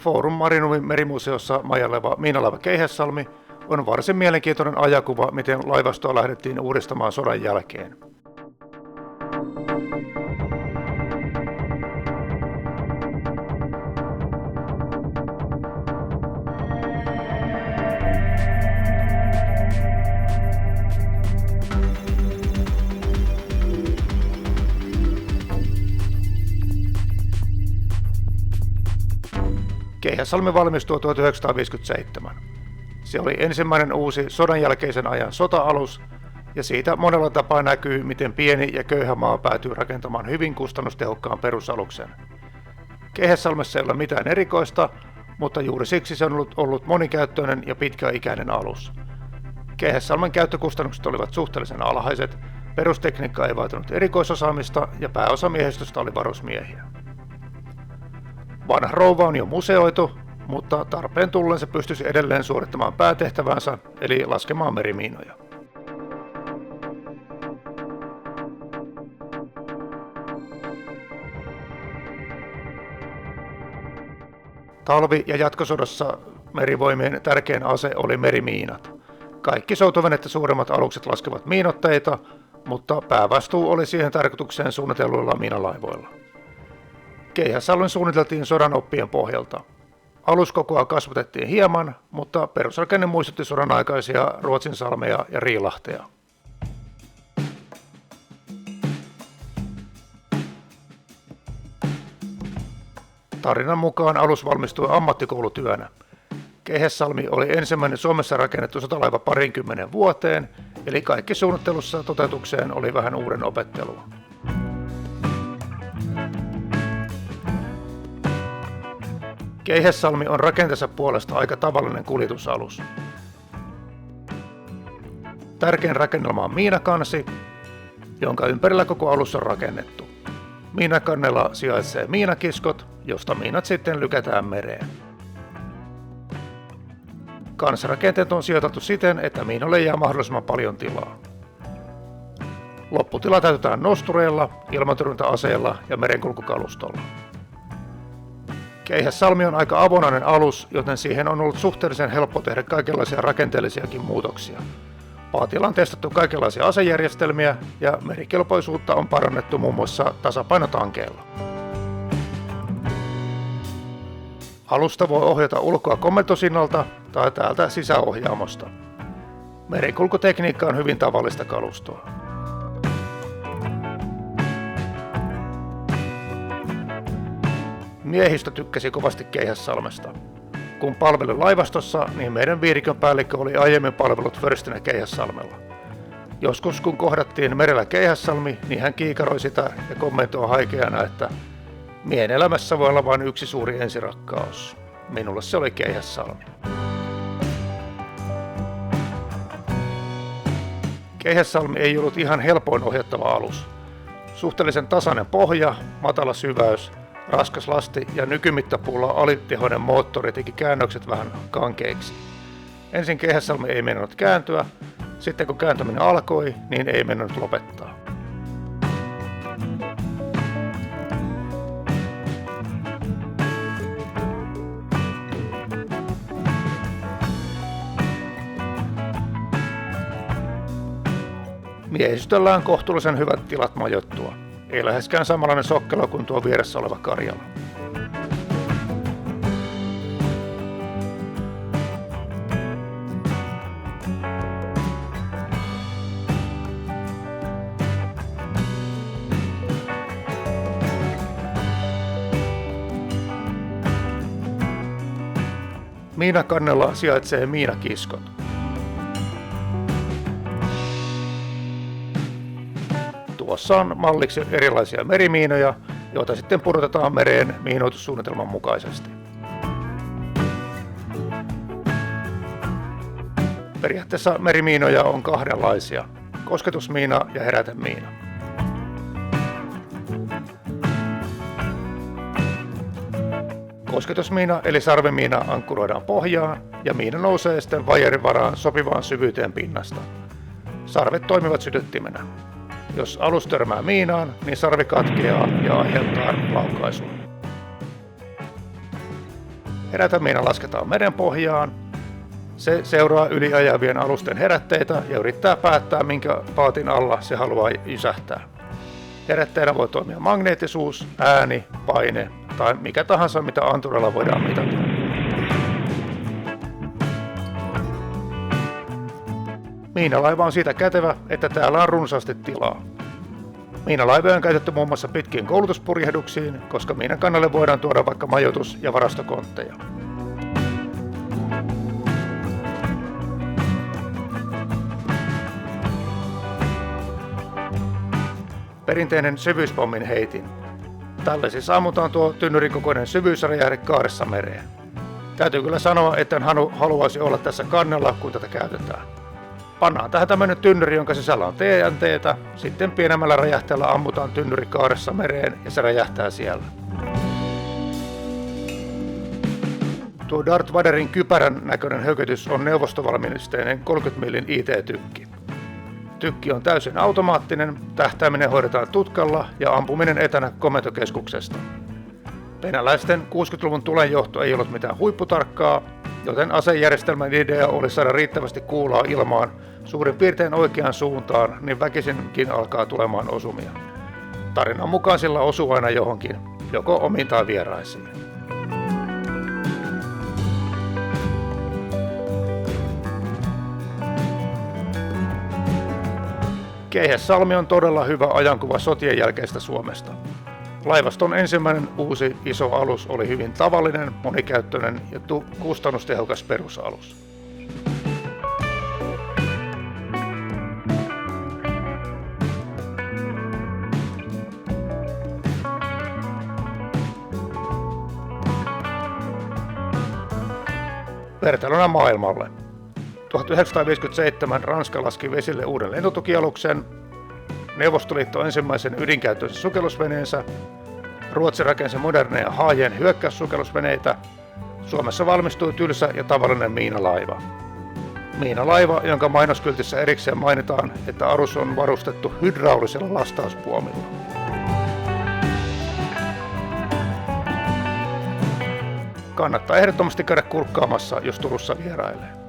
Forum Marinumin merimuseossa majaileva miinalaiva Keihässalmi on varsin mielenkiintoinen ajakuva, miten laivastoa lähdettiin uudistamaan sodan jälkeen. Keihässalmi valmistui 1957. Se oli ensimmäinen uusi sodan jälkeisen ajan sota-alus, ja siitä monella tapaa näkyy, miten pieni ja köyhä maa päätyy rakentamaan hyvin kustannustehokkaan perusaluksen. Keihässalmessa ei ole mitään erikoista, mutta juuri siksi se on ollut monikäyttöinen ja pitkäikäinen alus. Keihässalmen käyttökustannukset olivat suhteellisen alhaiset, perustekniikka ei vaatinut erikoisosaamista ja pääosa miehistöstä oli varusmiehiä. Vanha rouva on jo museoitu, mutta tarpeen tullen se pystyisi edelleen suorittamaan päätehtävänsä, eli laskemaan merimiinoja. Talvi- ja jatkosodassa merivoimien tärkein ase oli merimiinat. Kaikki soutuvenettä suuremmat alukset laskevat miinoitteita, mutta päävastuu oli siihen tarkoitukseen suunnitelluilla miinalaivoilla. Keihässalmi suunniteltiin sodan oppien pohjalta. Aluskokoa kasvatettiin hieman, mutta perusrakenne muistutti sodan aikaisia Ruotsinsalmea ja Riilahteja. Tarinan mukaan alus valmistui ammattikoulutyönä. Keihässalmi oli ensimmäinen Suomessa rakennettu sotalaiva 20 vuoteen, eli kaikki suunnittelussa toteutukseen oli vähän uuden opettelua. Keihässalmi on rakenteensa puolesta aika tavallinen kuljetusalus. Tärkein rakennelma on miinakansi, jonka ympärillä koko alus on rakennettu. Miinakannella sijaitsee miinakiskot, josta miinat sitten lykätään mereen. Kansirakenteet on sijoitettu siten, että miinoille jää mahdollisimman paljon tilaa. Lopputila täytetään nostureilla, ilmatorjunta-aseilla ja merenkulkukalustolla. Keihässalmi on aika avonainen alus, joten siihen on ollut suhteellisen helppo tehdä kaikenlaisia rakenteellisiakin muutoksia. Paatilla on testattu kaikenlaisia asejärjestelmiä ja merikelpoisuutta on parannettu muun muassa tasapainotankeilla. Alusta voi ohjata ulkoa komentosinnalta tai täältä sisäohjaamosta. Merenkulkutekniikka on hyvin tavallista kalustoa. Miehistö tykkäsi kovasti Keihässalmesta. Kun palvelin laivastossa, niin meidän viirikön päällikkö oli aiemmin palvellut förstinä Keihässalmella. Joskus kun kohdattiin merellä Keihässalmi, niin hän kiikaroi sitä ja kommentoi haikeana, että miehen elämässä voi olla vain yksi suuri ensirakkaus. Minulle se oli Keihässalmi. Keihässalmi ei ollut ihan helpoin ohjattava alus. Suhteellisen tasainen pohja, matala syväys, raskas lasti ja nykymittapuulla alitehoinen moottori teki käännökset vähän kankeiksi. Ensin Keihässalmi ei meinannut kääntyä, sitten kun kääntäminen alkoi, niin ei meinannut lopettaa. Miehistöllä on kohtuullisen hyvät tilat majoittua. Ei läheskään samanlainen sokkelo kuin tuo vieressä oleva Karjala. Miinakannella sijaitsee miinakiskot. Tuossa on malliksi erilaisia merimiinoja, joita sitten pudotetaan mereen miinoitussuunnitelman mukaisesti. Periaatteessa merimiinoja on kahdenlaisia, kosketusmiina ja herätemiina. Kosketusmiina eli sarvimiina ankkuroidaan pohjaan ja miina nousee sitten vaijerin varaan sopivaan syvyyteen pinnasta. Sarvet toimivat sytyttimenä. Jos alus törmää miinaan, niin sarvi katkeaa ja aiheuttaa laukaisun. Herätämiina lasketaan merenpohjaan. Se seuraa yliajavien alusten herätteitä ja yrittää päättää, minkä paatin alla se haluaa jysähtää. Herätteenä voi toimia magneettisuus, ääni, paine tai mikä tahansa, mitä anturalla voidaan mitata. Miinalaiva on siitä kätevä, että täällä on runsaasti tilaa. Miinalaivoja on käytetty muun muassa pitkiin koulutuspurjehduksiin, koska miinan kannalle voidaan tuoda vaikka majoitus- ja varastokontteja. Perinteinen syvyyspommin heitin. Tällaisissa ammutaan tuo tynnyrikokoinen syvyysräjähde kaaressa mereen. Täytyy kyllä sanoa, että en haluaisi olla tässä kannella, kun tätä käytetään. Pannaan tähän tämmöinen tynnyri, jonka sisällä on TNT:tä, sitten pienemmällä räjähteellä ammutaan tynnyri kaaressa mereen ja se räjähtää siellä. Tuo Darth Vaderin kypärän näköinen hökötys on neuvostovalmisteinen 30 millin IT-tykki. Tykki on täysin automaattinen, tähtääminen hoidetaan tutkalla ja ampuminen etänä komentokeskuksesta. Venäläisten 60-luvun tulenjohto ei ollut mitään huipputarkkaa, joten asejärjestelmän idea oli saada riittävästi kuulaa ilmaan suurin piirtein oikeaan suuntaan, niin väkisinkin alkaa tulemaan osumia. Tarinan mukaan sillä osuu aina johonkin, joko omiin tai vieraisiin. Keihäsalmi on todella hyvä ajankuva sotien jälkeistä Suomesta. Laivaston ensimmäinen uusi iso alus oli hyvin tavallinen, monikäyttöinen ja kustannustehokas perusalus. Vertailuna maailmalle. 1957 Ranska laski vesille uuden lentotukialuksen, Neuvostoliitto ensimmäisen ydinkäyttöisen sukellusveneensä, Ruotsi rakensi moderneja Haajen hyökkäyssukellusveneitä, Suomessa valmistui tylsä ja tavallinen miinalaiva. Miinalaiva, jonka mainoskyltissä erikseen mainitaan, että alus on varustettu hydraulisella lastauspuomilla. Kannattaa ehdottomasti käydä kurkkaamassa, jos Turussa vierailee.